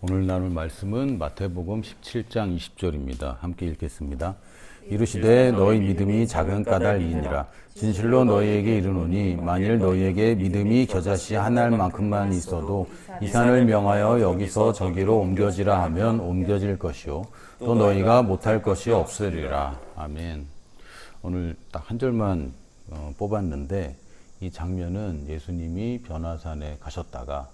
오늘 나눌 말씀은 마태복음 17장 20절입니다. 함께 읽겠습니다. 이르시되 너희 믿음이 작은 까닭이니라. 진실로 너희에게 이르노니 만일 너희에게 믿음이 겨자씨 한 알만큼만 있어도 이 산을 명하여 여기서 저기로 옮겨지라 하면 옮겨질 것이요 또 너희가 못할 것이 없으리라. 아멘. 오늘 딱 한 절만 뽑았는데 이 장면은 예수님이 변화산에 가셨다가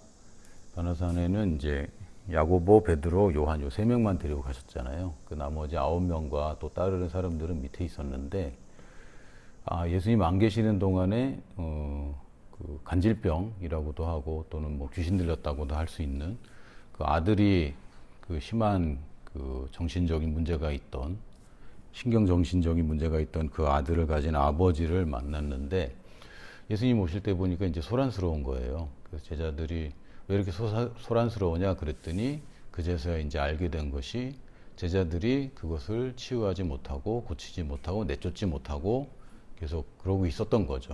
변화산에는 이제 야고보, 베드로, 요한 요 세 명만 데리고 가셨잖아요. 그 나머지 9명과 또 따르는 사람들은 밑에 있었는데, 예수님 안 계시는 동안에 그 간질병이라고도 하고 또는 뭐 귀신 들렸다고도 할 수 있는 그 아들이 그 심한 그 정신적인 문제가 있던 신경정신적인 문제가 있던 그 아들을 가진 아버지를 만났는데 예수님 오실 때 보니까 이제 소란스러운 거예요. 그래서 제자들이 왜 이렇게 소란스러우냐 그랬더니 그제서야 이제 알게 된 것이 제자들이 그것을 치유하지 못하고 고치지 못하고 내쫓지 못하고 계속 그러고 있었던 거죠.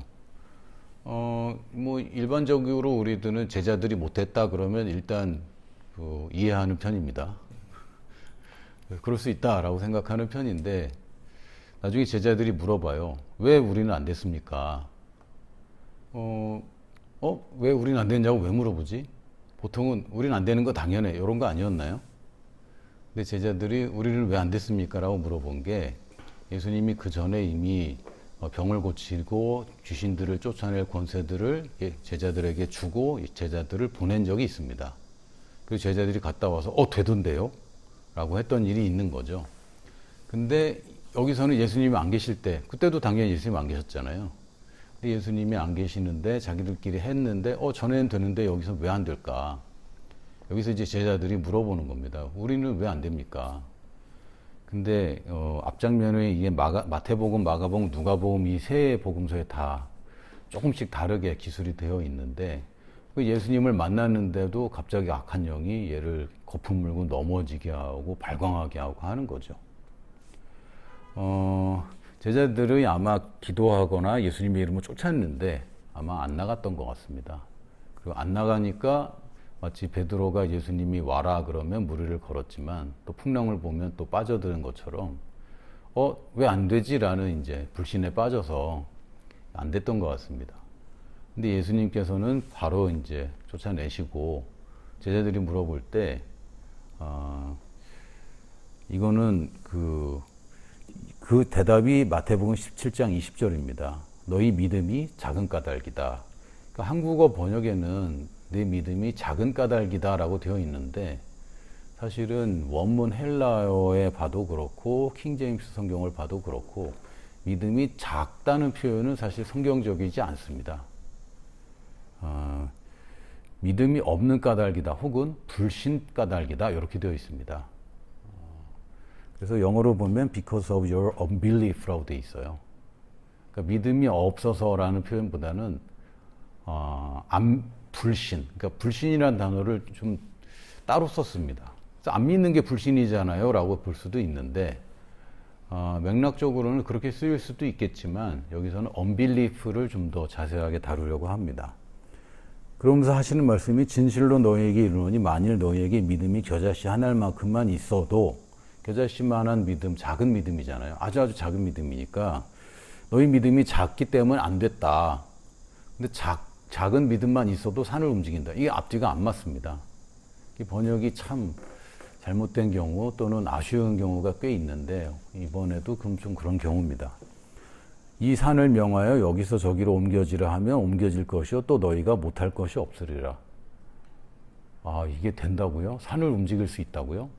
뭐 일반적으로 우리들은 제자들이 못했다 그러면 일단 이해하는 편입니다. 그럴 수 있다라고 생각하는 편인데 나중에 제자들이 물어봐요. 왜 우리는 안 됐습니까? 왜 우리는 안 됐냐고 왜 물어보지? 보통은 우리는 안 되는 거 당연해 이런 거 아니었나요? 근데 제자들이 우리는 왜 안 됐습니까? 라고 물어본 게 예수님이 그 전에 이미 병을 고치고 귀신들을 쫓아낼 권세들을 제자들에게 주고 제자들을 보낸 적이 있습니다. 그 제자들이 갔다 와서 되던데요? 라고 했던 일이 있는 거죠. 근데 여기서는 예수님이 안 계실 때 그때도 당연히 예수님 안 계셨잖아요. 예수님이 안 계시는데 자기들끼리 했는데 전에는 되는데 여기서 왜 안 될까? 여기서 이제 제자들이 물어보는 겁니다. 우리는 왜 안 됩니까? 근데 앞장면에 이게 마태복음, 마가복음, 누가복음 이 세 복음서에 다 조금씩 다르게 기술이 되어 있는데 그 예수님을 만났는데도 갑자기 악한 영이 얘를 거품 물고 넘어지게 하고 발광하게 하고 하는 거죠. 제자들이 아마 기도하거나 예수님의 이름을 쫓았는데 아마 안 나갔던 것 같습니다. 그리고 안 나가니까 마치 베드로가 예수님이 와라 그러면 무리를 걸었지만 또 풍랑을 보면 또 빠져드는 것처럼 왜 안 되지라는 이제 불신에 빠져서 안 됐던 것 같습니다. 근데 예수님께서는 바로 이제 쫓아내시고 제자들이 물어볼 때 이거는 그 대답이 마태복음 17장 20절입니다. 너희 믿음이 작은 까닭이다. 그러니까 한국어 번역에는 내 믿음이 작은 까닭이다 라고 되어 있는데 사실은 원문 헬라어에 봐도 그렇고 킹제임스 성경을 봐도 그렇고 믿음이 작다는 표현은 사실 성경적이지 않습니다. 믿음이 없는 까닭이다 혹은 불신 까닭이다 이렇게 되어 있습니다. 그래서 영어로 보면 because of your unbelief라고 되어 있어요. 그러니까 믿음이 없어서라는 표현보다는 불신, 그러니까 불신이라는 단어를 좀 따로 썼습니다. 그래서 안 믿는 게 불신이잖아요 라고 볼 수도 있는데 맥락적으로는 그렇게 쓰일 수도 있겠지만 여기서는 unbelief를 좀 더 자세하게 다루려고 합니다. 그러면서 하시는 말씀이 진실로 너희에게 이르노니 만일 너희에게 믿음이 겨자씨 한 알만큼만 있어도 겨자씨만한 믿음, 작은 믿음이잖아요. 아주 작은 믿음이니까 너희 믿음이 작기 때문에 안 됐다. 근데 작은 믿음만 있어도 산을 움직인다. 이게 앞뒤가 안 맞습니다. 이 번역이 참 잘못된 경우 또는 아쉬운 경우가 꽤 있는데 이번에도 좀 그런 경우입니다. 이 산을 명하여 여기서 저기로 옮겨지라 하면 옮겨질 것이요 또 너희가 못할 것이 없으리라. 이게 된다고요? 산을 움직일 수 있다고요?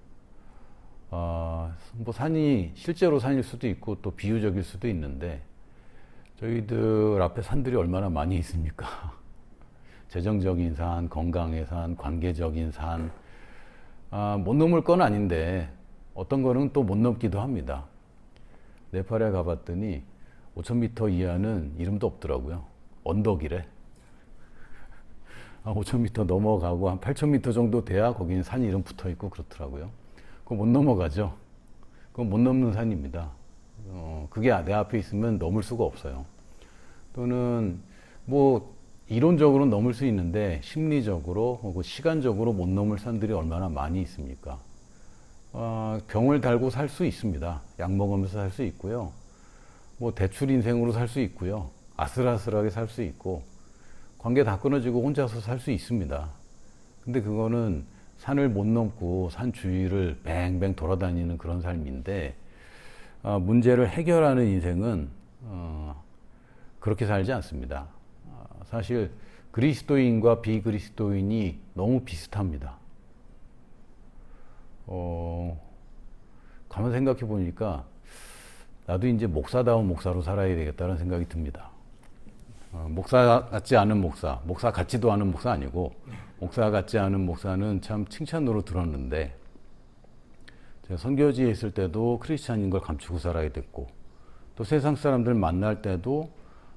뭐 실제로 산일 수도 있고 또 비유적일 수도 있는데 저희들 앞에 산들이 얼마나 많이 있습니까? 재정적인 산, 건강의 산, 관계적인 산, 못 넘을 건 아닌데 어떤 거는 또 못 넘기도 합니다. 네팔에 가봤더니 5,000m 이하는 이름도 없더라고요. 언덕이래. 5,000m 넘어가고 한 8,000m 정도 돼야 거기는 산 이름 붙어 있고 그렇더라고요. 그거 못 넘어가죠. 그건 못 넘는 산입니다. 그게 내 앞에 있으면 넘을 수가 없어요. 또는 뭐 이론적으로 넘을 수 있는데 심리적으로 혹은 시간적으로 못 넘을 산들이 얼마나 많이 있습니까? 병을 달고 살 수 있습니다. 약 먹으면서 살 수 있고요. 뭐 대출 인생으로 살 수 있고요. 아슬아슬하게 살 수 있고 관계 다 끊어지고 혼자서 살 수 있습니다. 근데 그거는 산을 못 넘고 산 주위를 뱅뱅 돌아다니는 그런 삶인데 문제를 해결하는 인생은 그렇게 살지 않습니다. 사실 그리스도인과 비그리스도인이 너무 비슷합니다. 가만 생각해 보니까 나도 이제 목사다운 목사로 살아야 되겠다는 생각이 듭니다. 목사 같지 않은 목사 같지도 않은 목사 아니고 목사 같지 않은 목사는 참 칭찬으로 들었는데 제가 선교지에 있을 때도 크리스찬인 걸 감추고 살아야 됐고 또 세상 사람들 만날 때도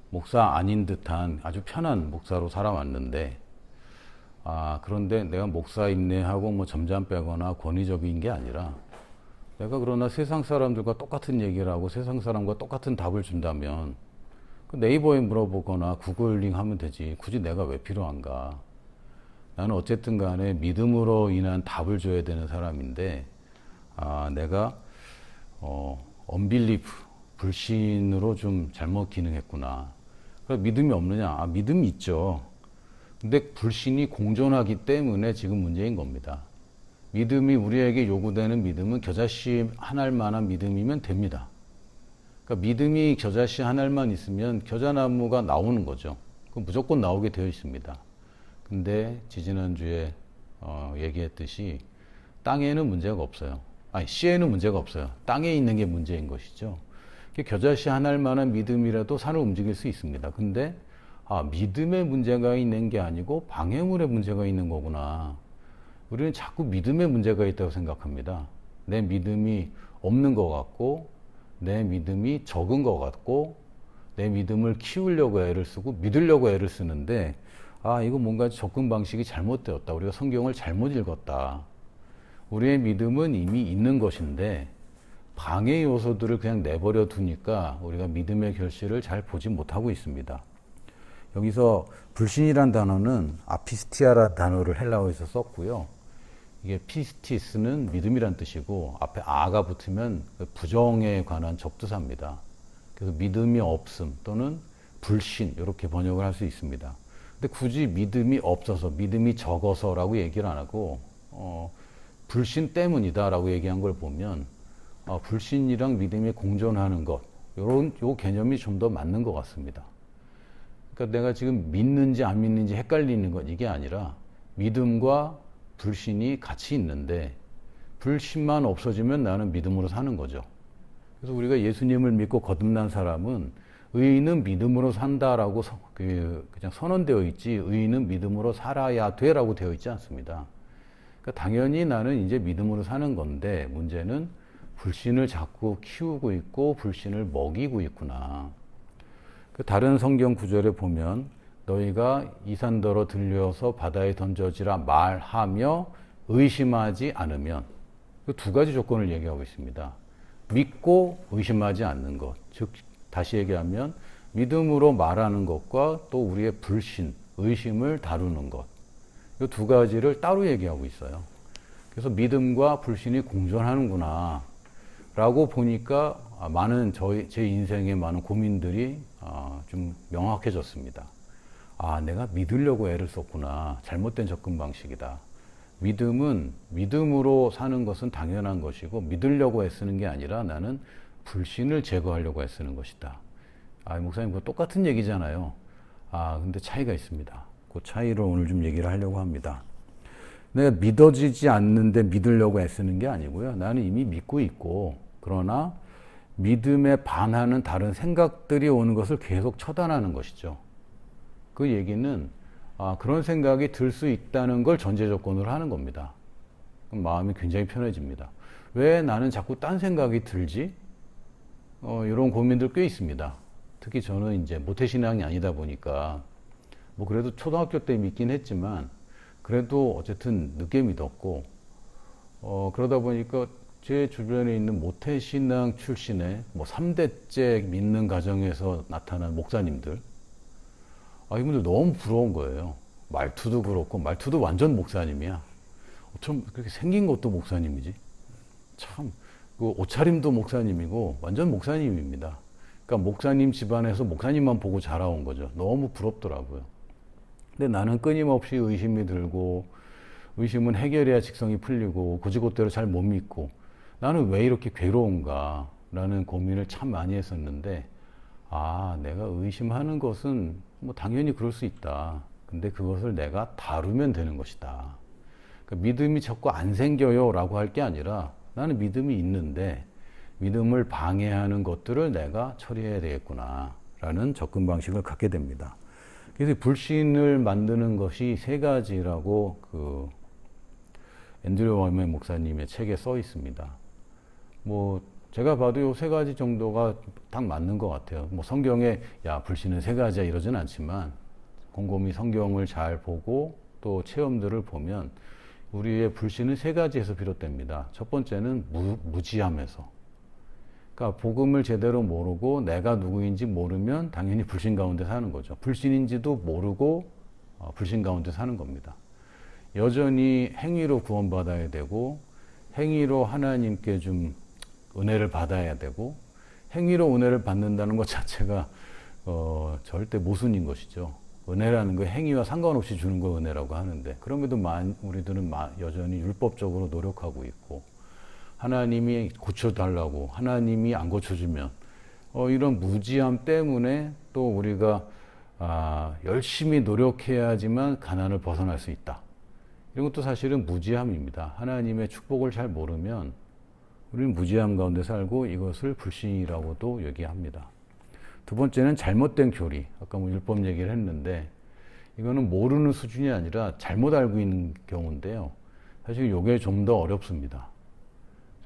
목사 아닌 듯한 아주 편한 목사로 살아왔는데 그런데 내가 목사입네 하고 뭐 점잖 빼거나 권위적인 게 아니라 내가 그러나 세상 사람들과 똑같은 얘기를 하고 세상 사람과 똑같은 답을 준다면 네이버에 물어보거나 구글링 하면 되지 굳이 내가 왜 필요한가. 나는 어쨌든 간에 믿음으로 인한 답을 줘야 되는 사람인데 내가 unbelief, 불신으로 좀 잘못 기능했구나. 그래서 믿음이 없느냐? 믿음이 있죠. 근데 불신이 공존하기 때문에 지금 문제인 겁니다. 믿음이 우리에게 요구되는 믿음은 겨자씨 한 알만한 믿음이면 됩니다. 그러니까 믿음이 겨자씨 한 알만 있으면 겨자나무가 나오는 거죠. 그럼 무조건 나오게 되어 있습니다. 근데 지지난주에 얘기했듯이 땅에는 문제가 없어요. 씨에는 문제가 없어요. 땅에 있는 게 문제인 것이죠. 겨자씨 한 알만한 믿음이라도 산을 움직일 수 있습니다. 근데 믿음에 문제가 있는 게 아니고 방해물에 문제가 있는 거구나. 우리는 자꾸 믿음에 문제가 있다고 생각합니다. 내 믿음이 없는 것 같고 내 믿음이 적은 것 같고 내 믿음을 키우려고 애를 쓰고 믿으려고 애를 쓰는데 이거 뭔가 접근 방식이 잘못되었다. 우리가 성경을 잘못 읽었다. 우리의 믿음은 이미 있는 것인데 방해 요소들을 그냥 내버려 두니까 우리가 믿음의 결실을 잘 보지 못하고 있습니다. 여기서 불신이란 단어는 아피스티아라는 단어를 헬라어에서 썼고요. 이게 피스티스는 믿음이란 뜻이고 앞에 아가 붙으면 부정에 관한 접두사입니다. 그래서 믿음이 없음 또는 불신 이렇게 번역을 할 수 있습니다. 근데 굳이 믿음이 없어서 믿음이 적어서라고 얘기를 안 하고 불신 때문이다라고 얘기한 걸 보면 불신이랑 믿음이 공존하는 것 요 개념이 좀 더 맞는 것 같습니다. 그러니까 내가 지금 믿는지 안 믿는지 헷갈리는 건 이게 아니라 믿음과 불신이 같이 있는데 불신만 없어지면 나는 믿음으로 사는 거죠. 그래서 우리가 예수님을 믿고 거듭난 사람은 의인은 믿음으로 산다라고 그냥 선언되어 있지 의인은 믿음으로 살아야 돼라고 되어 있지 않습니다. 그러니까 당연히 나는 이제 믿음으로 사는 건데 문제는 불신을 자꾸 키우고 있고 불신을 먹이고 있구나. 다른 성경 구절에 보면 너희가 이 산더러 들려서 바다에 던져지라 말하며 의심하지 않으면 그 두 가지 조건을 얘기하고 있습니다. 믿고 의심하지 않는 것. 즉 다시 얘기하면 믿음으로 말하는 것과 또 우리의 불신, 의심을 다루는 것. 이 두 가지를 따로 얘기하고 있어요. 그래서 믿음과 불신이 공존하는구나 라고 보니까 제 인생의 많은 고민들이 좀 명확해졌습니다. 내가 믿으려고 애를 썼구나. 잘못된 접근 방식이다. 믿음은 믿음으로 사는 것은 당연한 것이고 믿으려고 애쓰는 게 아니라 나는 불신을 제거하려고 애쓰는 것이다. 목사님 그거 똑같은 얘기잖아요. 근데 차이가 있습니다. 그 차이를 오늘 좀 얘기를 하려고 합니다. 내가 믿어지지 않는데 믿으려고 애쓰는 게 아니고요. 나는 이미 믿고 있고 그러나 믿음에 반하는 다른 생각들이 오는 것을 계속 처단하는 것이죠. 그 얘기는 그런 생각이 들 수 있다는 걸 전제 조건으로 하는 겁니다. 그럼 마음이 굉장히 편해집니다. 왜 나는 자꾸 딴 생각이 들지? 이런 고민들 꽤 있습니다. 특히 저는 이제 모태신앙이 아니다 보니까 뭐 그래도 초등학교 때 믿긴 했지만 그래도 어쨌든 늦게 믿었고 그러다 보니까 제 주변에 있는 모태신앙 출신의 뭐 3대째 믿는 가정에서 나타난 목사님들 이분들 너무 부러운 거예요. 말투도 그렇고, 말투도 완전 목사님이야. 어쩜 그렇게 생긴 것도 목사님이지? 참, 그 옷차림도 목사님이고, 완전 목사님입니다. 그러니까 목사님 집안에서 목사님만 보고 자라온 거죠. 너무 부럽더라고요. 근데 나는 끊임없이 의심이 들고, 의심은 해결해야 직성이 풀리고, 고지고대로 잘 못 믿고, 나는 왜 이렇게 괴로운가? 라는 고민을 참 많이 했었는데, 내가 의심하는 것은 뭐 당연히 그럴 수 있다. 근데 그것을 내가 다루면 되는 것이다. 그러니까 믿음이 자꾸 안 생겨요 라고 할 게 아니라 나는 믿음이 있는데 믿음을 방해하는 것들을 내가 처리해야 되겠구나 라는 접근 방식을 갖게 됩니다. 그래서 불신을 만드는 것이 세 가지라고 그 앤드류 월매 목사님의 책에 써 있습니다. 뭐 제가 봐도 요 세 가지 정도가 딱 맞는 것 같아요. 뭐 성경에 야 불신은 세 가지야 이러진 않지만 곰곰이 성경을 잘 보고 또 체험들을 보면 우리의 불신은 세 가지에서 비롯됩니다. 첫 번째는 무지함에서. 그러니까 복음을 제대로 모르고 내가 누구인지 모르면 당연히 불신 가운데 사는 거죠. 불신인지도 모르고 불신 가운데 사는 겁니다. 여전히 행위로 구원받아야 되고 행위로 하나님께 좀 은혜를 받아야 되고 행위로 은혜를 받는다는 것 자체가 절대 모순인 것이죠. 은혜라는 거 행위와 상관없이 주는 거 은혜라고 하는데 그럼에도 우리들은 여전히 율법적으로 노력하고 있고 하나님이 고쳐달라고 하나님이 안 고쳐주면 이런 무지함 때문에 또 우리가 열심히 노력해야지만 가난을 벗어날 수 있다. 이런 것도 사실은 무지함입니다. 하나님의 축복을 잘 모르면 우리는 무지함 가운데 살고 이것을 불신이라고도 얘기합니다. 두 번째는 잘못된 교리. 아까 뭐 율법 얘기를 했는데 이거는 모르는 수준이 아니라 잘못 알고 있는 경우인데요. 사실 이게 좀 더 어렵습니다.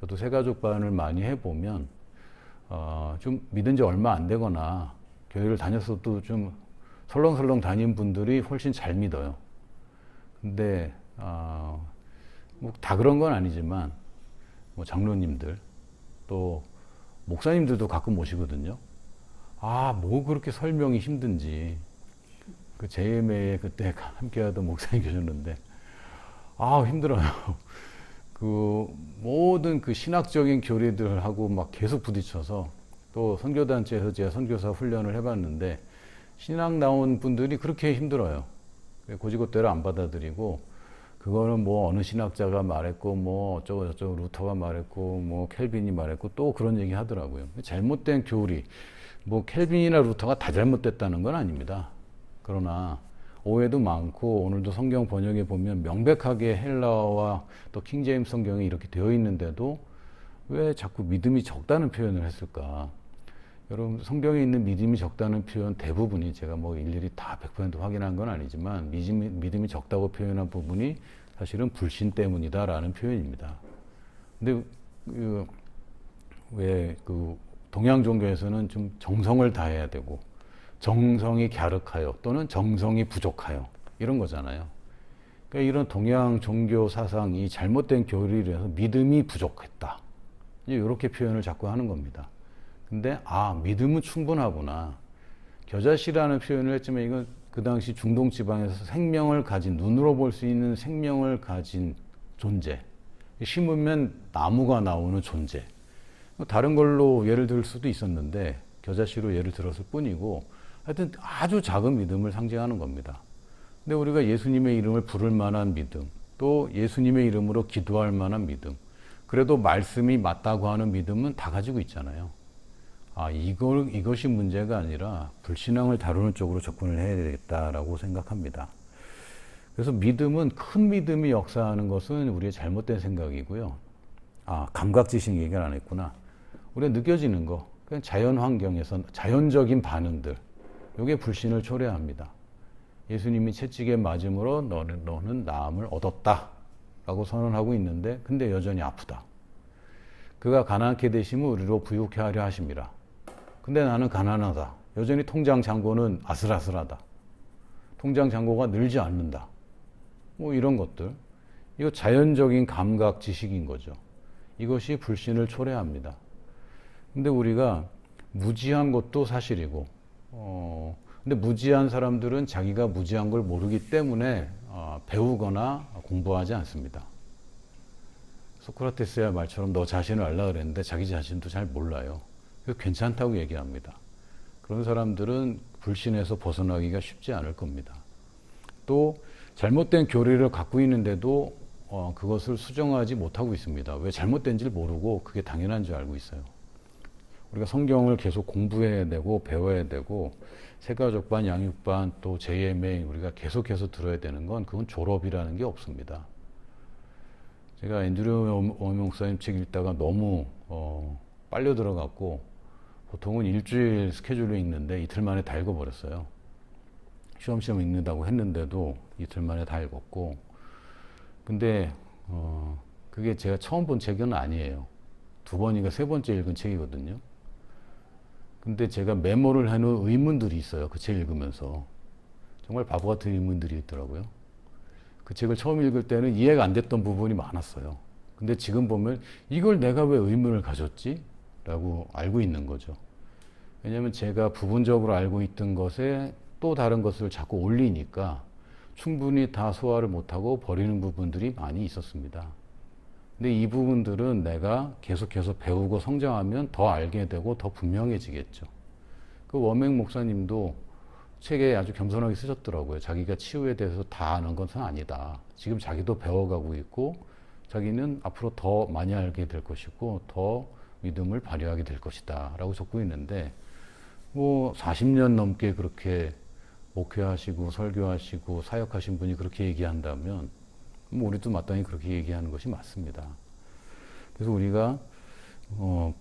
저도 새가족반을 많이 해보면 좀 믿은 지 얼마 안 되거나 교회를 다녔어도 좀 설렁설렁 다닌 분들이 훨씬 잘 믿어요. 근데 뭐 다 그런 건 아니지만 뭐 장로님들 또 목사님들도 가끔 오시거든요. 뭐 그렇게 설명이 힘든지. 그 JMA에 그때 함께하던 목사님 계셨는데, 힘들어요. 그 모든 그 신학적인 교리들하고 막 계속 부딪혀서 또 선교단체에서 제가 선교사 훈련을 해봤는데, 신학 나온 분들이 그렇게 힘들어요. 고지고대로 안 받아들이고, 그거는 뭐 어느 신학자가 말했고, 뭐 어쩌고 저쩌고 루터가 말했고, 뭐 켈빈이 말했고, 또 그런 얘기 하더라고요. 잘못된 교리. 뭐 켈빈이나 루터가 다 잘못됐다는 건 아닙니다. 그러나 오해도 많고 오늘도 성경 번역에 보면 명백하게 헬라어와 또 킹제임스 성경에 이렇게 되어 있는데도 왜 자꾸 믿음이 적다는 표현을 했을까? 여러분 성경에 있는 믿음이 적다는 표현 대부분이 제가 뭐 일일이 다 100% 확인한 건 아니지만 믿음이 적다고 표현한 부분이 사실은 불신 때문이다라는 표현입니다. 근데 왜 동양 종교에서는 좀 정성을 다해야 되고 정성이 갸륵하여 또는 정성이 부족하여 이런 거잖아요. 그러니까 이런 동양 종교 사상이 잘못된 교리를 해서 믿음이 부족했다. 이렇게 표현을 자꾸 하는 겁니다. 근데 믿음은 충분하구나. 겨자씨라는 표현을 했지만 이건 그 당시 중동 지방에서 생명을 가진 눈으로 볼 수 있는 생명을 가진 존재. 심으면 나무가 나오는 존재. 다른 걸로 예를 들 수도 있었는데 겨자씨로 예를 들었을 뿐이고 하여튼 아주 작은 믿음을 상징하는 겁니다. 근데 우리가 예수님의 이름을 부를 만한 믿음, 또 예수님의 이름으로 기도할 만한 믿음, 그래도 말씀이 맞다고 하는 믿음은 다 가지고 있잖아요. 이것이 문제가 아니라 불신앙을 다루는 쪽으로 접근을 해야 되겠다라고 생각합니다. 그래서 믿음은 큰 믿음이 역사하는 것은 우리의 잘못된 생각이고요. 감각지식 얘기를 안 했구나. 우리가 느껴지는 거, 그냥 자연 환경에서 자연적인 반응들, 이게 불신을 초래합니다. 예수님이 채찍에 맞음으로 너는 나음을 얻었다 라고 선언하고 있는데 근데 여전히 아프다. 그가 가난케 되시면 우리로 부유케 하려 하심이라. 근데 나는 가난하다. 여전히 통장 잔고는 아슬아슬하다. 통장 잔고가 늘지 않는다. 뭐 이런 것들. 이거 자연적인 감각 지식인 거죠. 이것이 불신을 초래합니다. 근데 우리가 무지한 것도 사실이고 근데 무지한 사람들은 자기가 무지한 걸 모르기 때문에 배우거나 공부하지 않습니다. 소크라테스의 말처럼 너 자신을 알라 그랬는데 자기 자신도 잘 몰라요. 그래서 괜찮다고 얘기합니다. 그런 사람들은 불신에서 벗어나기가 쉽지 않을 겁니다. 또 잘못된 교리를 갖고 있는데도 그것을 수정하지 못하고 있습니다. 왜 잘못된지를 모르고 그게 당연한 줄 알고 있어요. 우리가 성경을 계속 공부해야 되고 배워야 되고 세가족반, 양육반, 또 JMA 우리가 계속해서 들어야 되는 건 그건 졸업이라는 게 없습니다. 제가 앤드류 워밍 목사님 책 읽다가 너무 빨려 들어갔고 보통은 일주일 스케줄로 읽는데 이틀 만에 다 읽어버렸어요. 시험시험 읽는다고 했는데도 이틀 만에 다 읽었고, 근데 그게 제가 처음 본 책은 아니에요. 두 번인가 세 번째 읽은 책이거든요. 근데 제가 메모를 해놓은 의문들이 있어요. 그 책 읽으면서 정말 바보 같은 의문들이 있더라고요. 그 책을 처음 읽을 때는 이해가 안 됐던 부분이 많았어요. 근데 지금 보면 이걸 내가 왜 의문을 가졌지? 라고 알고 있는 거죠. 왜냐하면 제가 부분적으로 알고 있던 것에 또 다른 것을 자꾸 올리니까 충분히 다 소화를 못하고 버리는 부분들이 많이 있었습니다. 근데 이 부분들은 내가 계속해서 배우고 성장하면 더 알게 되고 더 분명해지겠죠. 그 워맹 목사님도 책에 아주 겸손하게 쓰셨더라고요. 자기가 치유에 대해서 다 아는 것은 아니다. 지금 자기도 배워가고 있고 자기는 앞으로 더 많이 알게 될 것이고 더 믿음을 발휘하게 될 것이다 라고 적고 있는데, 뭐 40년 넘게 그렇게 목회하시고 설교하시고 사역하신 분이 그렇게 얘기한다면 뭐 우리도 마땅히 그렇게 얘기하는 것이 맞습니다. 그래서 우리가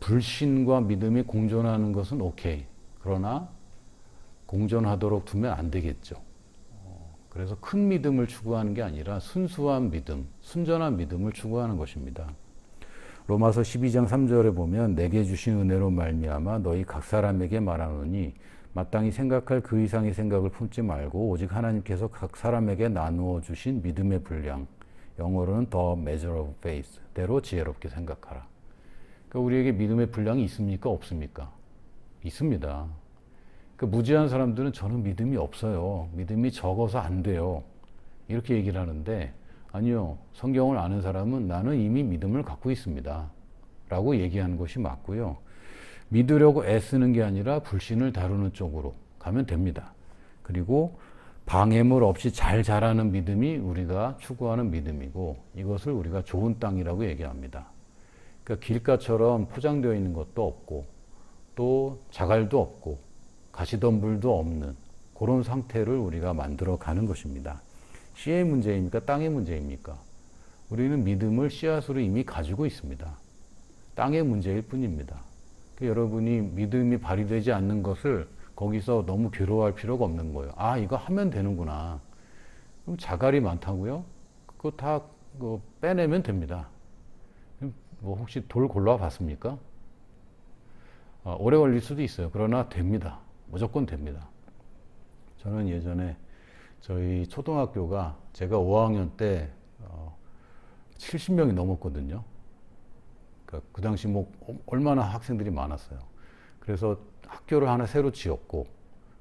불신과 믿음이 공존하는 것은 오케이. 그러나 공존하도록 두면 안 되겠죠. 그래서 큰 믿음을 추구하는 게 아니라 순수한 믿음, 순전한 믿음을 추구하는 것입니다. 로마서 12장 3절에 보면 내게 주신 은혜로 말미암아 너희 각 사람에게 말하노니 마땅히 생각할 그 이상의 생각을 품지 말고 오직 하나님께서 각 사람에게 나누어 주신 믿음의 분량, 영어로는 the measure of faith 대로 지혜롭게 생각하라. 그러니까 우리에게 믿음의 분량이 있습니까? 없습니까? 있습니다. 그러니까 무지한 사람들은 저는 믿음이 없어요. 믿음이 적어서 안 돼요. 이렇게 얘기를 하는데 아니요. 성경을 아는 사람은 나는 이미 믿음을 갖고 있습니다. 라고 얘기하는 것이 맞고요. 믿으려고 애쓰는 게 아니라 불신을 다루는 쪽으로 가면 됩니다. 그리고 방해물 없이 잘 자라는 믿음이 우리가 추구하는 믿음이고 이것을 우리가 좋은 땅이라고 얘기합니다. 그러니까 길가처럼 포장되어 있는 것도 없고 또 자갈도 없고 가시덤불도 없는 그런 상태를 우리가 만들어 가는 것입니다. 씨의 문제입니까? 땅의 문제입니까? 우리는 믿음을 씨앗으로 이미 가지고 있습니다. 땅의 문제일 뿐입니다. 여러분이 믿음이 발휘되지 않는 것을 거기서 너무 괴로워할 필요가 없는 거예요. 아, 이거 하면 되는구나. 그럼 자갈이 많다고요? 그거 다 빼내면 됩니다. 뭐 혹시 돌 골라와 봤습니까? 오래 걸릴 수도 있어요. 그러나 됩니다. 무조건 됩니다. 저는 예전에 저희 초등학교가 제가 5학년 때 70명이 넘었거든요. 그 당시 뭐 얼마나 학생들이 많았어요. 그래서 학교를 하나 새로 지었고,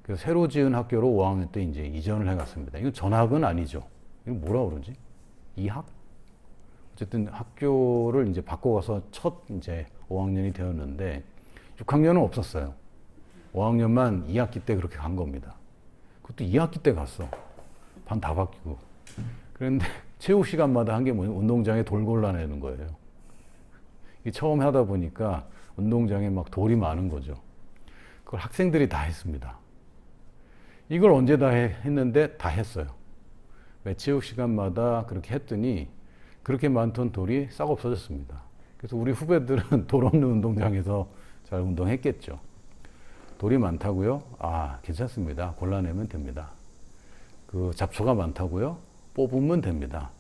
그래서 새로 지은 학교로 5학년 때 이제 이전을 해갔습니다. 이건 전학은 아니죠. 이거 뭐라 그러지? 이학? 어쨌든 학교를 이제 바꿔가서 첫 이제 5학년이 되었는데 6학년은 없었어요. 5학년만 2학기 때 그렇게 간 겁니다. 그것도 2학기 때 갔어. 반 다 바뀌고. 그런데 체육 시간마다 한 게 뭐냐면 운동장에 돌 골라내는 거예요. 처음 하다 보니까 운동장에 막 돌이 많은 거죠. 그걸 학생들이 다 했습니다. 이걸 언제 다 했는데 다 했어요. 매 체육 시간마다 그렇게 했더니 그렇게 많던 돌이 싹 없어졌습니다. 그래서 우리 후배들은 돌 없는 운동장에서 잘 운동했겠죠. 돌이 많다고요? 아, 괜찮습니다. 골라내면 됩니다. 그 잡초가 많다고요? 뽑으면 됩니다.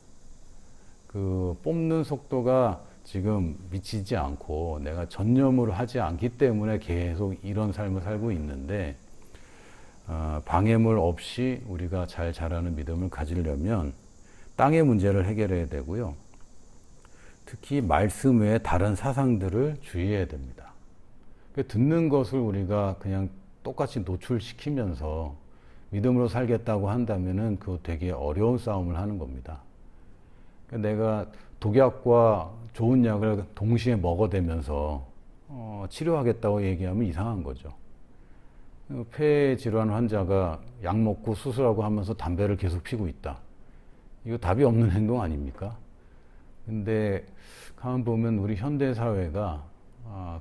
그 뽑는 속도가 지금 미치지 않고 내가 전념을 하지 않기 때문에 계속 이런 삶을 살고 있는데, 방해물 없이 우리가 잘 자라는 믿음을 가지려면 땅의 문제를 해결해야 되고요. 특히 말씀 외에 다른 사상들을 주의해야 됩니다. 듣는 것을 우리가 그냥 똑같이 노출시키면서 믿음으로 살겠다고 한다면은 그거 되게 어려운 싸움을 하는 겁니다. 그러니까 내가 독약과 좋은 약을 동시에 먹어대면서 치료하겠다고 얘기하면 이상한 거죠. 폐 질환 환자가 약 먹고 수술하고 하면서 담배를 계속 피고 있다. 이거 답이 없는 행동 아닙니까? 근데 가만 보면 우리 현대 사회가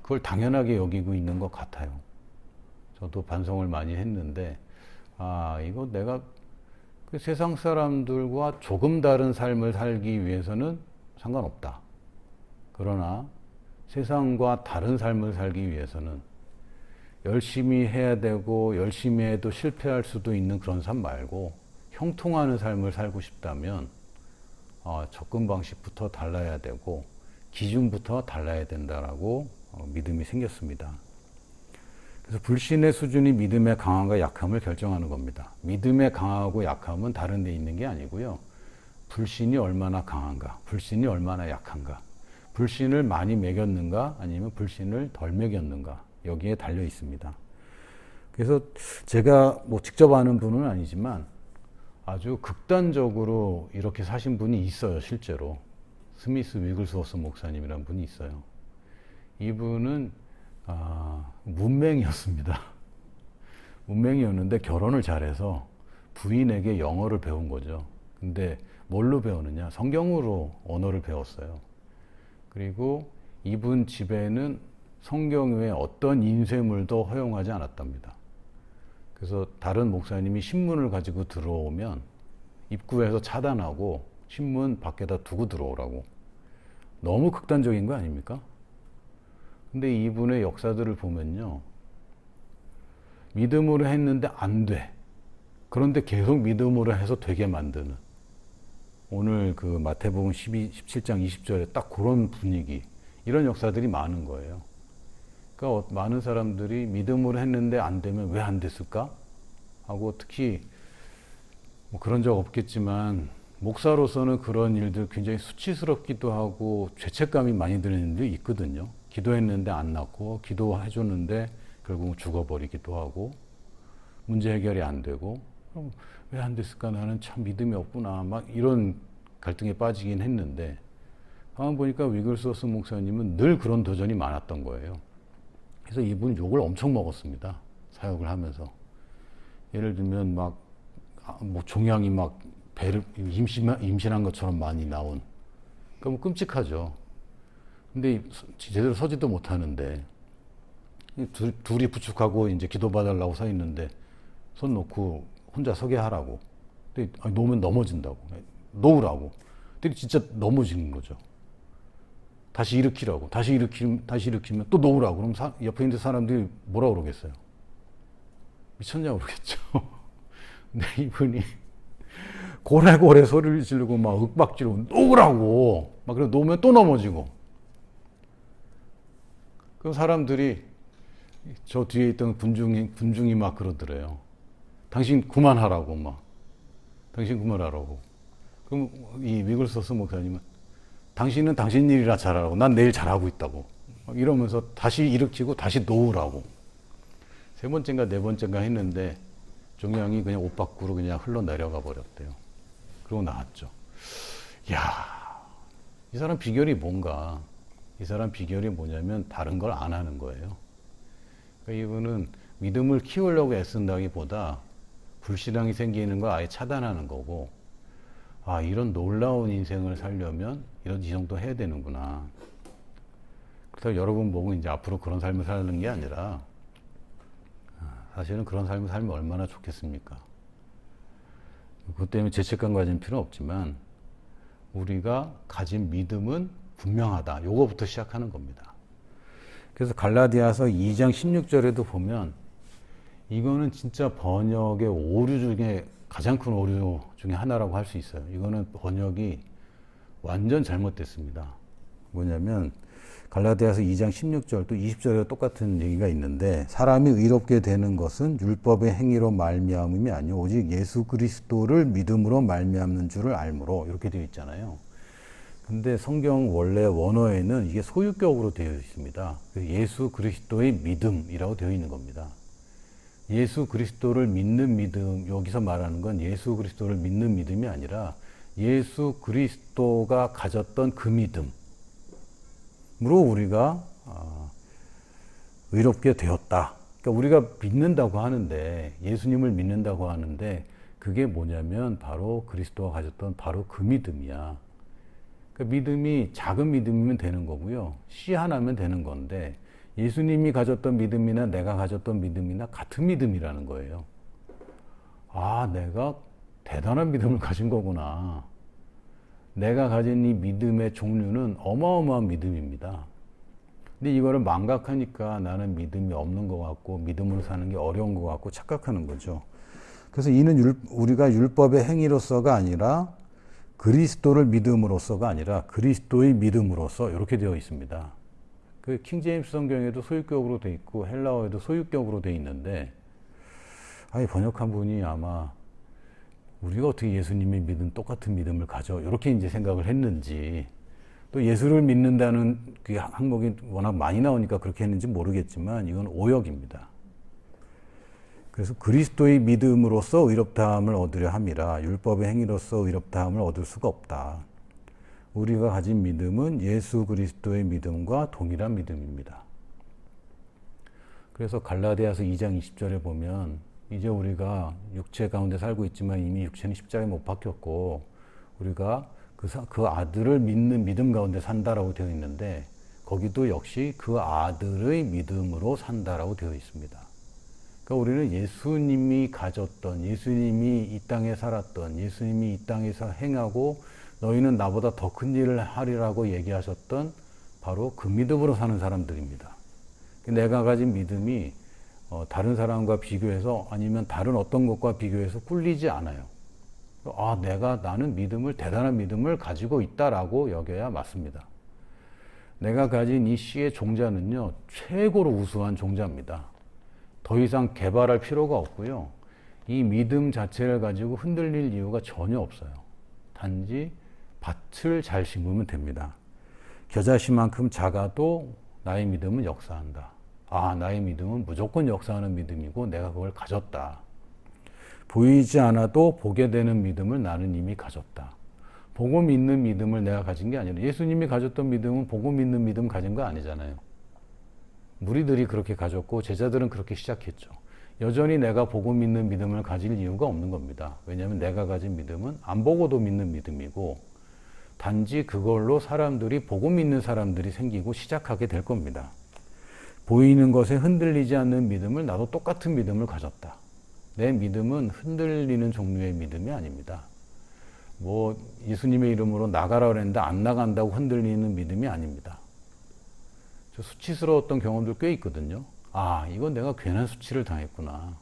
그걸 당연하게 여기고 있는 것 같아요. 저도 반성을 많이 했는데 이거 내가 그 세상 사람들과 조금 다른 삶을 살기 위해서는 상관없다. 그러나 세상과 다른 삶을 살기 위해서는 열심히 해야 되고 열심히 해도 실패할 수도 있는 그런 삶 말고 형통하는 삶을 살고 싶다면 접근 방식부터 달라야 되고 기준부터 달라야 된다라고 믿음이 생겼습니다. 그래서 불신의 수준이 믿음의 강함과 약함을 결정하는 겁니다. 믿음의 강하고 약함은 다른 데 있는 게 아니고요. 불신이 얼마나 강한가, 불신이 얼마나 약한가, 불신을 많이 매겼는가 아니면 불신을 덜 매겼는가 여기에 달려 있습니다. 그래서 제가 뭐 직접 아는 분은 아니지만 아주 극단적으로 이렇게 사신 분이 있어요. 실제로 스미스 위글스워스 목사님이라는 분이 있어요. 이분은 문맹이었습니다. 문맹이었는데 결혼을 잘해서 부인에게 영어를 배운 거죠. 근데 뭘로 배우느냐? 성경으로 언어를 배웠어요. 그리고 이분 집에는 성경 외에 어떤 인쇄물도 허용하지 않았답니다. 그래서 다른 목사님이 신문을 가지고 들어오면 입구에서 차단하고 신문 밖에다 두고 들어오라고. 너무 극단적인 거 아닙니까? 근데 이분의 역사들을 보면요. 믿음으로 했는데 안 돼. 그런데 계속 믿음으로 해서 되게 만드는. 오늘 그 마태복음 17장 20절에 딱 그런 분위기. 이런 역사들이 많은 거예요. 그러니까 많은 사람들이 믿음으로 했는데 안 되면 왜 안 됐을까? 하고 특히 뭐 그런 적 없겠지만 목사로서는 그런 일들 굉장히 수치스럽기도 하고 죄책감이 많이 드는 일이 있거든요. 기도했는데 안 낫고 기도해줬는데 결국 죽어버리기도 하고 문제 해결이 안 되고 왜 안 됐을까? 나는 참 믿음이 없구나. 막 이런 갈등에 빠지긴 했는데 가만 보니까 위글스워스 목사님은 늘 그런 도전이 많았던 거예요. 그래서 이분이 욕을 엄청 먹었습니다. 사역을 하면서. 예를 들면 뭐 종양이 막 배를 임신한 것처럼 많이 나온. 그럼 끔찍하죠. 근데 제대로 서지도 못하는데 둘이 부축하고 이제 기도받으려고 서 있는데 손 놓고 혼자 서게 하라고. 근데 놓으면 넘어진다고. 놓으라고. 근데 진짜 넘어지는 거죠. 다시 일으키라고. 다시 일으키면 또 놓으라고. 그럼 옆에 있는 사람들이 뭐라 그러겠어요? 미쳤냐고 그러겠죠. 근데 이분이 고래고래 소리를 지르고 막 윽박지르고 놓으라고. 막 그래 놓으면 또 넘어지고. 그럼 사람들이 저 뒤에 있던 군중이 막 그러더래요. 당신 그만하라고 막. 당신 그만하라고. 그럼 이 위글스워스 목사님은 당신은 당신 일이라 잘하라고. 난 내일 잘하고 있다고. 이러면서 다시 일으키고 다시 놓으라고. 세 번째인가 네 번째인가 했는데 종양이 그냥 옷 밖으로 그냥 흘러내려가 버렸대요. 그러고 나왔죠. 이야, 이 사람 비결이 뭔가. 이 사람 비결이 뭐냐면 다른 걸 안 하는 거예요. 그러니까 이분은 믿음을 키우려고 애쓴다기보다 불신앙이 생기는 걸 아예 차단하는 거고, 이런 놀라운 인생을 살려면 이 정도 해야 되는구나. 그래서 여러분 보고 이제 앞으로 그런 삶을 사는 게 아니라 사실은 그런 삶을 살면 얼마나 좋겠습니까? 그것 때문에 죄책감 가질 필요는 없지만 우리가 가진 믿음은 분명하다. 요거부터 시작하는 겁니다. 그래서 갈라디아서 2장 16절에도 보면 이거는 진짜 번역의 오류 중에 가장 큰 오류 중에 하나라고 할 수 있어요. 이거는 번역이 완전 잘못됐습니다. 뭐냐면 갈라디아서 2장 16절 또 20절에 똑같은 얘기가 있는데 사람이 의롭게 되는 것은 율법의 행위로 말미암음이 아니요 오직 예수 그리스도를 믿음으로 말미암는 줄을 알므로 이렇게 되어 있잖아요. 근데 성경 원래 원어에는 이게 소유격으로 되어 있습니다. 예수 그리스도의 믿음이라고 되어 있는 겁니다. 예수 그리스도를 믿는 믿음, 여기서 말하는 건 예수 그리스도를 믿는 믿음이 아니라 예수 그리스도가 가졌던 그 믿음으로 우리가 의롭게 되었다. 그러니까 우리가 믿는다고 하는데, 예수님을 믿는다고 하는데 그게 뭐냐면 바로 그리스도가 가졌던 바로 그 믿음이야. 그러니까 믿음이 작은 믿음이면 되는 거고요. 씨 하나면 되는 건데 예수님이 가졌던 믿음이나 내가 가졌던 믿음이나 같은 믿음이라는 거예요. 아, 내가 대단한 믿음을 가진 거구나. 내가 가진 이 믿음의 종류는 어마어마한 믿음입니다. 근데 이거를 망각하니까 나는 믿음이 없는 것 같고 믿음으로 사는 게 어려운 것 같고 착각하는 거죠. 그래서 이는 우리가 율법의 행위로서가 아니라 그리스도를 믿음으로서가 아니라 그리스도의 믿음으로서 이렇게 되어 있습니다. 그 킹제임스 성경에도 소유격으로 돼 있고 헬라어에도 소유격으로 돼 있는데, 아니 번역한 분이 아마 우리가 어떻게 예수님의 믿음 똑같은 믿음을 가져 이렇게 이제 생각을 했는지, 또 예수를 믿는다는 그 항목이 워낙 많이 나오니까 그렇게 했는지 모르겠지만 이건 오역입니다. 그래서 그리스도의 믿음으로써 의롭다함을 얻으려 함이라 율법의 행위로서 의롭다함을 얻을 수가 없다. 우리가 가진 믿음은 예수 그리스도의 믿음과 동일한 믿음입니다. 그래서 갈라디아서 2장 20절에 보면 이제 우리가 육체 가운데 살고 있지만 이미 육체는 십자가에 못 박혔고 우리가 그 아들을 믿는 믿음 가운데 산다라고 되어 있는데, 거기도 역시 그 아들의 믿음으로 산다라고 되어 있습니다. 그러니까 우리는 예수님이 가졌던, 예수님이 이 땅에 살았던, 예수님이 이 땅에서 행하고 너희는 나보다 더 큰 일을 하리라고 얘기하셨던 바로 그 믿음으로 사는 사람들입니다. 내가 가진 믿음이 다른 사람과 비교해서 아니면 다른 어떤 것과 비교해서 꿀리지 않아요. 나는 대단한 믿음을 가지고 있다라고 여겨야 맞습니다. 내가 가진 이 씨의 종자는요, 최고로 우수한 종자입니다. 더 이상 개발할 필요가 없고요. 이 믿음 자체를 가지고 흔들릴 이유가 전혀 없어요. 단지 밭을 잘 심으면 됩니다. 겨자씨만큼 작아도 나의 믿음은 역사한다. 나의 믿음은 무조건 역사하는 믿음이고 내가 그걸 가졌다. 보이지 않아도 보게 되는 믿음을 나는 이미 가졌다. 보고 믿는 믿음을 내가 가진 게 아니라, 예수님이 가졌던 믿음은 보고 믿는 믿음 가진 거 아니잖아요. 무리들이 그렇게 가졌고 제자들은 그렇게 시작했죠. 여전히 내가 보고 믿는 믿음을 가질 이유가 없는 겁니다. 왜냐하면 내가 가진 믿음은 안 보고도 믿는 믿음이고, 단지 그걸로 보고 믿는 사람들이 생기고 시작하게 될 겁니다. 보이는 것에 흔들리지 않는 믿음을, 나도 똑같은 믿음을 가졌다. 내 믿음은 흔들리는 종류의 믿음이 아닙니다. 예수님의 이름으로 나가라 그랬는데 안 나간다고 흔들리는 믿음이 아닙니다. 저 수치스러웠던 경험들 꽤 있거든요. 이건 내가 괜한 수치를 당했구나.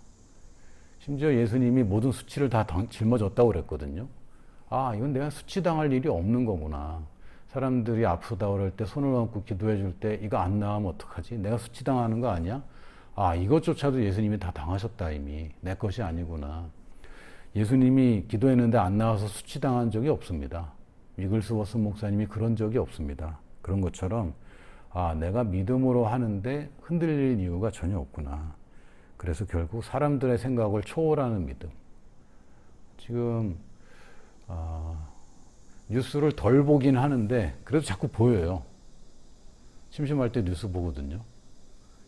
심지어 예수님이 모든 수치를 다 짊어졌다고 그랬거든요. 이건 내가 수치당할 일이 없는 거구나. 사람들이 아프다 그럴 때 손을 얹고 기도해 줄 때 이거 안 나으면 어떡하지? 내가 수치당하는 거 아니야? 이것조차도 예수님이 다 당하셨다. 이미 내 것이 아니구나. 예수님이 기도했는데 안 나와서 수치당한 적이 없습니다. 위글스워스 목사님이 그런 적이 없습니다. 그런 것처럼 내가 믿음으로 하는데 흔들릴 이유가 전혀 없구나. 그래서 결국 사람들의 생각을 초월하는 믿음. 지금 뉴스를 덜 보긴 하는데 그래도 자꾸 보여요. 심심할 때 뉴스 보거든요.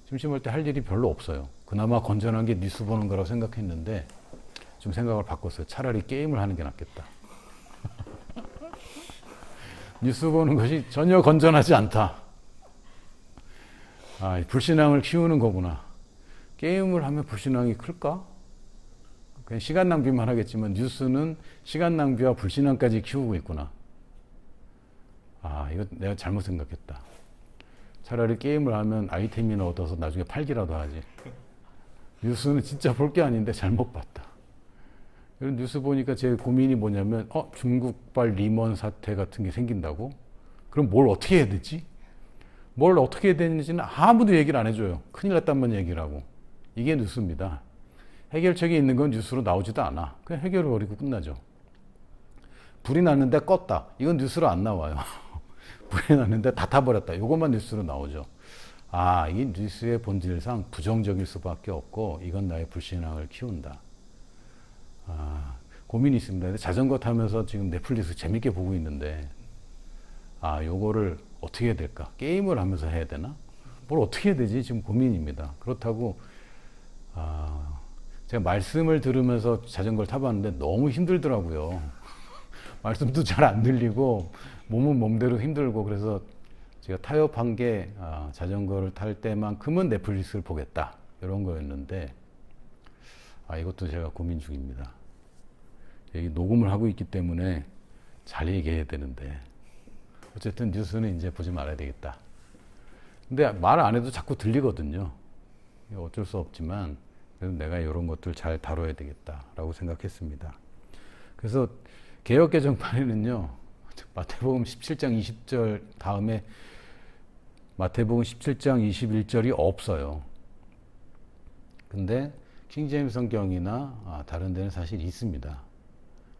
심심할 때 할 일이 별로 없어요. 그나마 건전한 게 뉴스 보는 거라고 생각했는데 좀 생각을 바꿨어요. 차라리 게임을 하는 게 낫겠다. 뉴스 보는 것이 전혀 건전하지 않다. 불신앙을 키우는 거구나. 게임을 하면 불신앙이 클까? 그냥 시간 낭비만 하겠지만 뉴스는 시간 낭비와 불신앙까지 키우고 있구나. 이거 내가 잘못 생각했다. 차라리 게임을 하면 아이템이나 얻어서 나중에 팔기라도 하지. 뉴스는 진짜 볼 게 아닌데 잘못 봤다. 이런 뉴스 보니까 제 고민이 뭐냐면 중국발 리먼 사태 같은 게 생긴다고? 그럼 뭘 어떻게 해야 되지? 뭘 어떻게 해야 되는지는 아무도 얘기를 안 해줘요. 큰일 났단만 얘기를 하고. 이게 뉴스입니다. 해결책이 있는 건 뉴스로 나오지도 않아. 그냥 해결을 버리고 끝나죠. 불이 났는데 껐다. 이건 뉴스로 안 나와요. 불이 났는데 다 타버렸다. 이것만 뉴스로 나오죠. 아, 이 뉴스의 본질상 부정적일 수밖에 없고 이건 나의 불신앙을 키운다. 아, 고민이 있습니다. 근데 자전거 타면서 지금 넷플릭스 재밌게 보고 있는데 아, 요거를 어떻게 해야 될까? 게임을 하면서 해야 되나? 뭘 어떻게 해야 되지? 지금 고민입니다. 그렇다고 제가 말씀을 들으면서 자전거를 타봤는데 너무 힘들더라고요. 말씀도 잘 안 들리고 몸은 몸대로 힘들고 그래서 제가 타협한 게 자전거를 탈 때만큼은 넷플릭스를 보겠다 이런 거였는데 이것도 제가 고민 중입니다. 여기 녹음을 하고 있기 때문에 잘 얘기해야 되는데 어쨌든 뉴스는 이제 보지 말아야 되겠다. 근데 말 안 해도 자꾸 들리거든요. 어쩔 수 없지만 그래도 내가 이런 것들 잘 다뤄야 되겠다라고 생각했습니다. 그래서 개역개정판에는요, 마태복음 17장 20절 다음에 마태복음 17장 21절이 없어요. 근데 킹제임스 성경이나 다른 데는 사실 있습니다.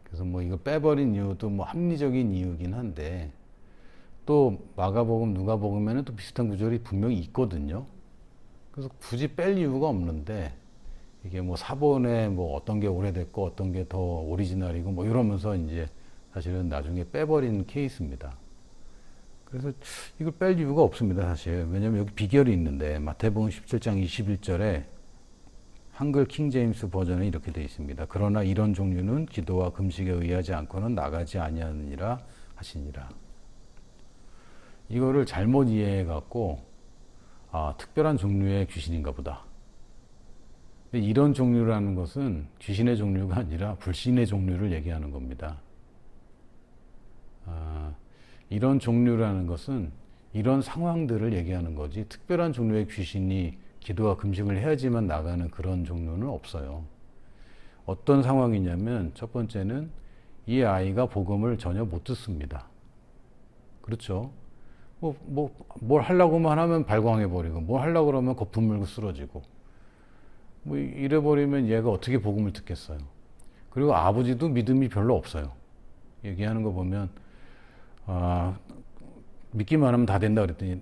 그래서 뭐 이거 빼버린 이유도 뭐 합리적인 이유긴 한데 또 마가복음, 누가복음에는 또 비슷한 구절이 분명히 있거든요. 그래서 굳이 뺄 이유가 없는데 이게 뭐 사본에 뭐 어떤 게 오래됐고 어떤 게 더 오리지널이고 뭐 이러면서 이제 사실은 나중에 빼버린 케이스입니다. 그래서 이걸 뺄 이유가 없습니다, 사실. 왜냐면 여기 비결이 있는데 마태복음 17장 21절에 한글 킹제임스 버전에 이렇게 되어 있습니다. 그러나 이런 종류는 기도와 금식에 의하지 않고는 나가지 아니하느니라 하시니라. 이거를 잘못 이해해 갖고 특별한 종류의 귀신인가 보다. 근데 이런 종류라는 것은 귀신의 종류가 아니라 불신의 종류를 얘기하는 겁니다. 이런 종류라는 것은 이런 상황들을 얘기하는 거지 특별한 종류의 귀신이 기도와 금식을 해야지만 나가는 그런 종류는 없어요. 어떤 상황이냐면 첫 번째는 이 아이가 복음을 전혀 못 듣습니다. 그렇죠? 뭘 하려고만 하면 발광해버리고 뭘 하려고 그러면 거품 물고 쓰러지고 뭐 이래버리면 얘가 어떻게 복음을 듣겠어요. 그리고 아버지도 믿음이 별로 없어요. 얘기하는 거 보면 믿기만 하면 다 된다 그랬더니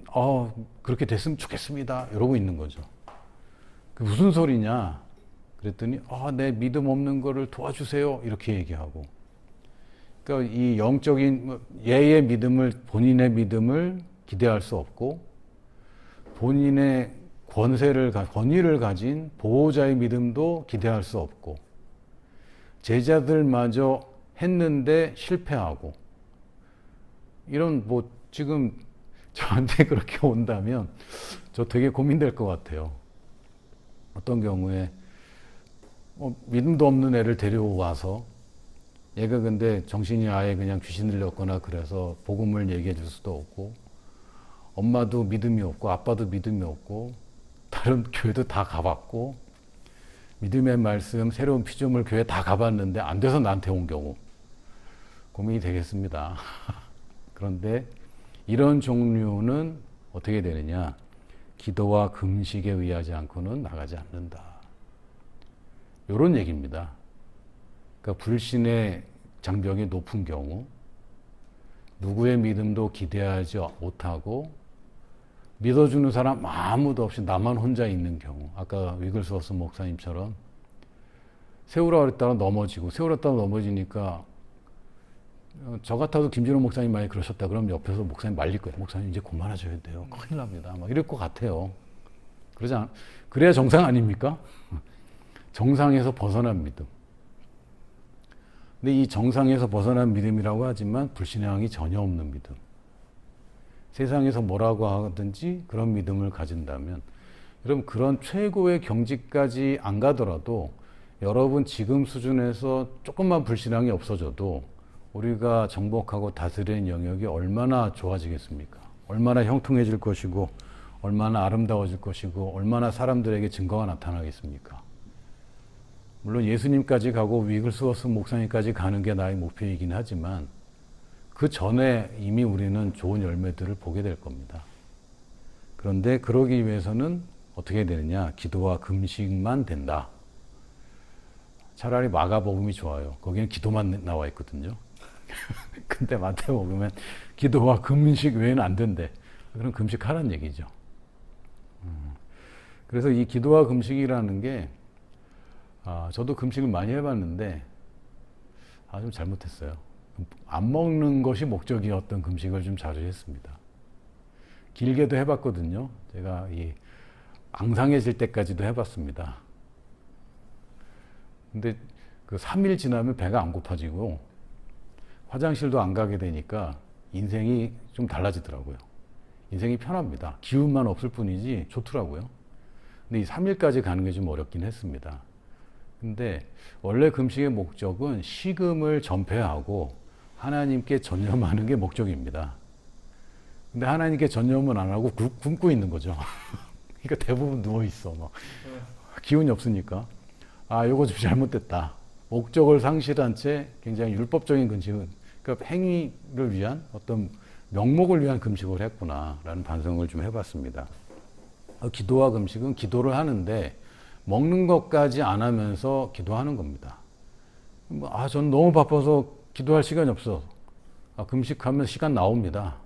그렇게 됐으면 좋겠습니다 이러고 있는 거죠. 그 무슨 소리냐 그랬더니 내 믿음 없는 거를 도와주세요 이렇게 얘기하고, 그러니까 이 영적인 얘의 믿음을, 본인의 믿음을 기대할 수 없고 본인의 권위를 가진 보호자의 믿음도 기대할 수 없고 제자들마저 했는데 실패하고, 이런 뭐 지금 저한테 그렇게 온다면 저 되게 고민될 것 같아요. 어떤 경우에 믿음도 없는 애를 데려와서 얘가 근데 정신이 아예 그냥 귀신 들렸거나 그래서 복음을 얘기해 줄 수도 없고 엄마도 믿음이 없고 아빠도 믿음이 없고 다른 교회도 다 가봤고 믿음의 말씀 새로운 피조물 교회 다 가봤는데 안 돼서 나한테 온 경우 고민이 되겠습니다. 그런데 이런 종류는 어떻게 되느냐? 기도와 금식에 의하지 않고는 나가지 않는다. 이런 얘기입니다. 그러니까 불신의 장벽이 높은 경우, 누구의 믿음도 기대하지 못하고 믿어주는 사람 아무도 없이 나만 혼자 있는 경우, 아까 위글스워스 목사님처럼 세우라 그랬다가 넘어지고 세우랬다가 넘어지니까 저 같아도 김진호 목사님 많이 그러셨다 그러면 옆에서 목사님 말릴 거예요. 목사님 이제 그만하셔야 돼요. 큰일 납니다. 막 이럴 것 같아요. 그래야 정상 아닙니까? 정상에서 벗어난 믿음. 근데 이 정상에서 벗어난 믿음이라고 하지만 불신앙이 전혀 없는 믿음. 세상에서 뭐라고 하든지 그런 믿음을 가진다면, 여러분 그런 최고의 경지까지 안 가더라도 여러분 지금 수준에서 조금만 불신앙이 없어져도 우리가 정복하고 다스리는 영역이 얼마나 좋아지겠습니까? 얼마나 형통해질 것이고 얼마나 아름다워질 것이고 얼마나 사람들에게 증거가 나타나겠습니까? 물론 예수님까지 가고 위글스워스 목사님까지 가는 게 나의 목표이긴 하지만 그 전에 이미 우리는 좋은 열매들을 보게 될 겁니다. 그런데 그러기 위해서는 어떻게 되느냐? 기도와 금식만 된다. 차라리 마가복음이 좋아요. 거기는 기도만 나와 있거든요. 근데 마태복음은 기도와 금식 외에는 안 된대. 그럼 금식하라는 얘기죠. 그래서 이 기도와 금식이라는 게 저도 금식을 많이 해봤는데 좀 잘못했어요. 안 먹는 것이 목적이었던 금식을 좀 자주 했습니다. 길게도 해봤거든요. 제가 이 앙상해질 때까지도 해봤습니다. 근데 그 3일 지나면 배가 안 고파지고 화장실도 안 가게 되니까 인생이 좀 달라지더라고요. 인생이 편합니다. 기운만 없을 뿐이지 좋더라고요. 근데 이 3일까지 가는 게 좀 어렵긴 했습니다. 근데 원래 금식의 목적은 식음을 전폐하고 하나님께 전념하는 게 목적입니다. 근데 하나님께 전념은 안 하고 굶고 있는 거죠. 그러니까 대부분 누워 있어. 막. 기운이 없으니까. 이거 좀 잘못됐다. 목적을 상실한 채 굉장히 율법적인 금식은, 그러니까 행위를 위한 어떤 명목을 위한 금식을 했구나라는 반성을 좀 해봤습니다. 기도와 금식은 기도를 하는데 먹는 것까지 안 하면서 기도하는 겁니다. 저는 너무 바빠서 기도할 시간이 없어. 금식하면 시간 나옵니다.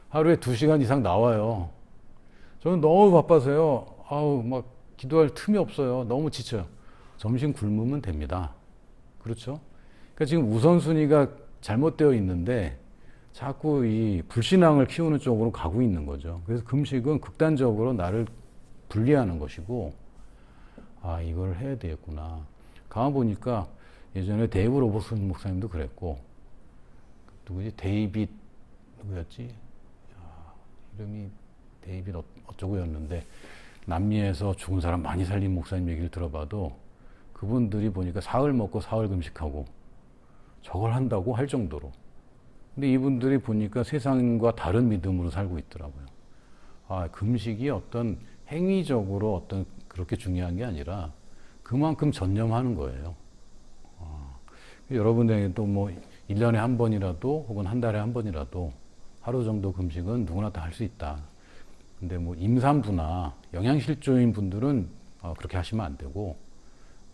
하루에 2시간 이상 나와요. 저는 너무 바빠서요. 막 기도할 틈이 없어요. 너무 지쳐요. 점심 굶으면 됩니다. 그렇죠? 그러니까 지금 우선순위가 잘못되어 있는데 자꾸 이 불신앙을 키우는 쪽으로 가고 있는 거죠. 그래서 금식은 극단적으로 나를 분리하는 것이고, 이걸 해야 되겠구나. 가만 보니까 예전에 데이브 로버슨 목사님도 그랬고, 누구지? 누구였지? 이름이 데이빗 어쩌고였는데, 남미에서 죽은 사람 많이 살린 목사님 얘기를 들어봐도 그분들이 보니까 사흘 먹고 사흘 금식하고 저걸 한다고 할 정도로. 근데 이분들이 보니까 세상과 다른 믿음으로 살고 있더라고요. 금식이 어떤 행위적으로 어떤 그렇게 중요한 게 아니라 그만큼 전념하는 거예요. 여러분에게도 뭐 1년에 한 번이라도 혹은 한 달에 한 번이라도 하루 정도 금식은 누구나 다 할 수 있다. 근데 뭐 임산부나 영양실조인 분들은 그렇게 하시면 안 되고,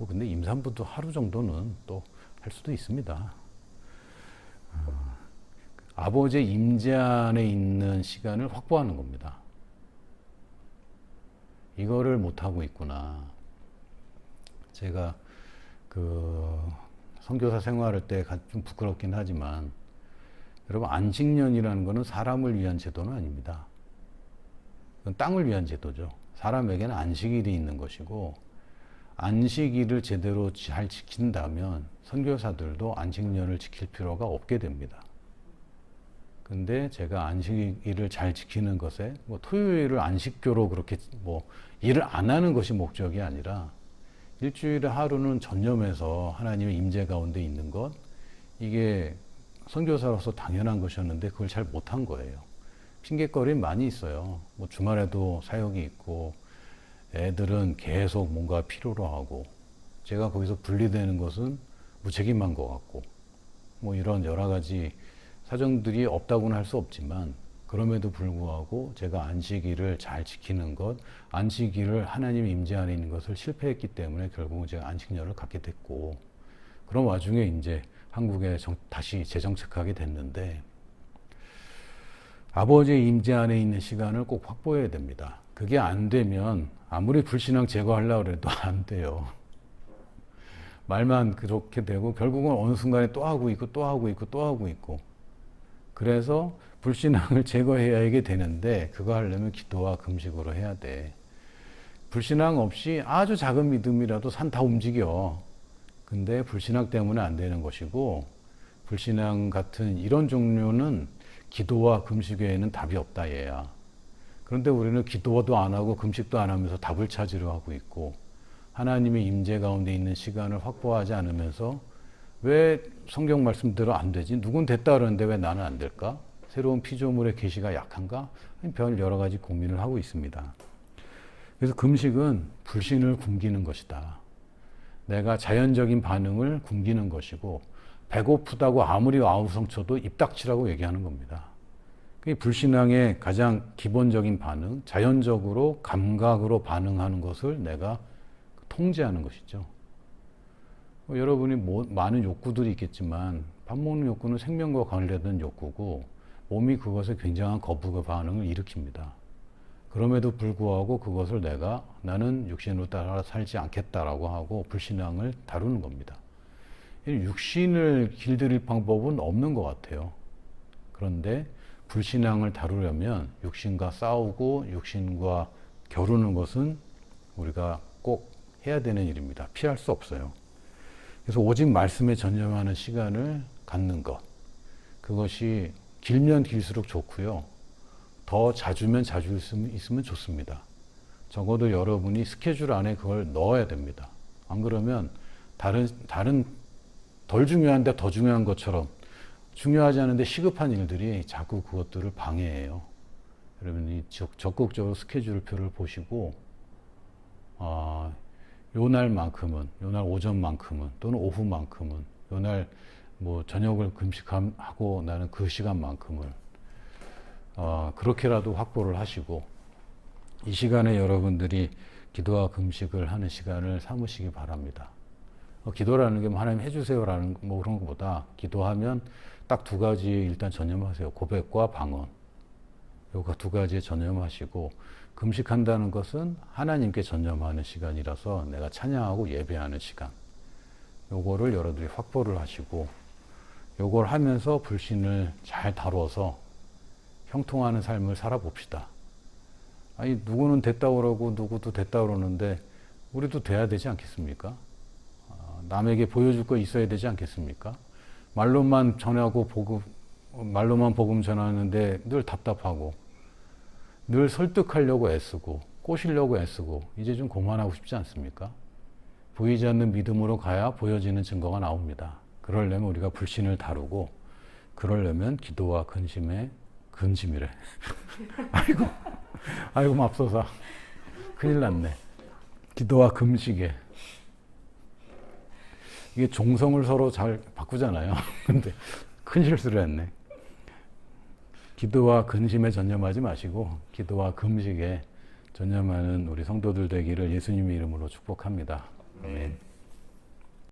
근데 임산부도 하루 정도는 또 할 수도 있습니다. 아버지의 임재 안에 있는 시간을 확보하는 겁니다. 이거를 못하고 있구나. 제가 선교사 생활할 때 좀 부끄럽긴 하지만, 여러분, 안식년이라는 것은 사람을 위한 제도는 아닙니다. 그건 땅을 위한 제도죠. 사람에게는 안식일이 있는 것이고, 안식일을 제대로 잘 지킨다면 선교사들도 안식년을 지킬 필요가 없게 됩니다. 근데 제가 안식일을 잘 지키는 것에 토요일을 안식교로 그렇게 일을 안 하는 것이 목적이 아니라 일주일에 하루는 전념해서 하나님의 임재 가운데 있는 것, 이게 선교사로서 당연한 것이었는데 그걸 잘 못한 거예요. 핑계거리는 많이 있어요. 주말에도 사역이 있고 애들은 계속 뭔가 필요로 하고 제가 거기서 분리되는 것은 무책임한 것 같고 이런 여러 가지 사정들이 없다고는 할 수 없지만, 그럼에도 불구하고 제가 안식일을 잘 지키는 것, 안식일을 하나님의 임재 안에 있는 것을 실패했기 때문에 결국은 제가 안식년을 갖게 됐고, 그런 와중에 이제 한국에 다시 재정착하게 됐는데, 아버지의 임재 안에 있는 시간을 꼭 확보해야 됩니다. 그게 안 되면 아무리 불신앙 제거하려고 해도 안 돼요. 말만 그렇게 되고 결국은 어느 순간에 또 하고 있고 또 하고 있고 또 하고 있고, 그래서 불신앙을 제거해야 되는데 그거 하려면 기도와 금식으로 해야 돼. 불신앙 없이 아주 작은 믿음이라도 산 다 움직여. 근데 불신앙 때문에 안 되는 것이고, 불신앙 같은 이런 종류는 기도와 금식 외에는 답이 없다 얘야. 그런데 우리는 기도도 안 하고 금식도 안 하면서 답을 찾으려 하고 있고, 하나님의 임재 가운데 있는 시간을 확보하지 않으면서 왜 성경 말씀대로 안 되지? 누군 됐다 그러는데 왜 나는 안 될까? 새로운 피조물의 계시가 약한가? 별 여러 가지 고민을 하고 있습니다. 그래서 금식은 불신을 굶기는 것이다. 내가 자연적인 반응을 굶기는 것이고, 배고프다고 아무리 아우성쳐도 입 닥치라고 얘기하는 겁니다. 그게 불신앙의 가장 기본적인 반응, 자연적으로 감각으로 반응하는 것을 내가 통제하는 것이죠. 여러분이 많은 욕구들이 있겠지만 밥 먹는 욕구는 생명과 관련된 욕구고, 몸이 그것에 굉장한 거부의 반응을 일으킵니다. 그럼에도 불구하고 그것을 나는 육신으로 따라 살지 않겠다라고 하고 불신앙을 다루는 겁니다. 육신을 길들일 방법은 없는 것 같아요. 그런데 불신앙을 다루려면 육신과 싸우고 육신과 겨루는 것은 우리가 꼭 해야 되는 일입니다. 피할 수 없어요. 그래서 오직 말씀에 전념하는 시간을 갖는 것. 그것이 길면 길수록 좋고요. 더 자주면 자주 있으면 좋습니다. 적어도 여러분이 스케줄 안에 그걸 넣어야 됩니다. 안 그러면 다른 덜 중요한데 더 중요한 것처럼 중요하지 않은데 시급한 일들이 자꾸 그것들을 방해해요. 여러분이 적극적으로 스케줄표를 보시고 요 날만큼은, 요 날 오전만큼은 또는 오후만큼은, 요 날 뭐 저녁을 금식하고 나는 그 시간만큼을 그렇게라도 확보를 하시고 이 시간에 여러분들이 기도와 금식을 하는 시간을 삼으시기 바랍니다. 기도라는 게 뭐 하나님 해주세요라는 뭐 그런 것보다 기도하면 딱 두 가지 일단 전념하세요. 고백과 방언. 요거 두 가지에 전념하시고 금식한다는 것은 하나님께 전념하는 시간이라서 내가 찬양하고 예배하는 시간. 요거를 여러분들이 확보를 하시고 요걸 하면서 불신을 잘 다뤄서 형통하는 삶을 살아봅시다. 아니 누구는 됐다 그러고 누구도 됐다 그러는데 우리도 돼야 되지 않겠습니까? 남에게 보여줄 거 있어야 되지 않겠습니까? 말로만 전하고 말로만 복음 전하는데 늘 답답하고 늘 설득하려고 애쓰고 꼬시려고 애쓰고 이제 좀 그만하고 싶지 않습니까? 보이지 않는 믿음으로 가야 보여지는 증거가 나옵니다. 그러려면 우리가 불신을 다루고 그러려면 기도와 근심이래. 아이고 맙소사. 큰일 났네. 기도와 금식에. 이게 종성을 서로 잘 바꾸잖아요. 근데 큰 실수를 했네. 기도와 근심에 전념하지 마시고 기도와 금식에 전념하는 우리 성도들 되기를 예수님의 이름으로 축복합니다. 아멘.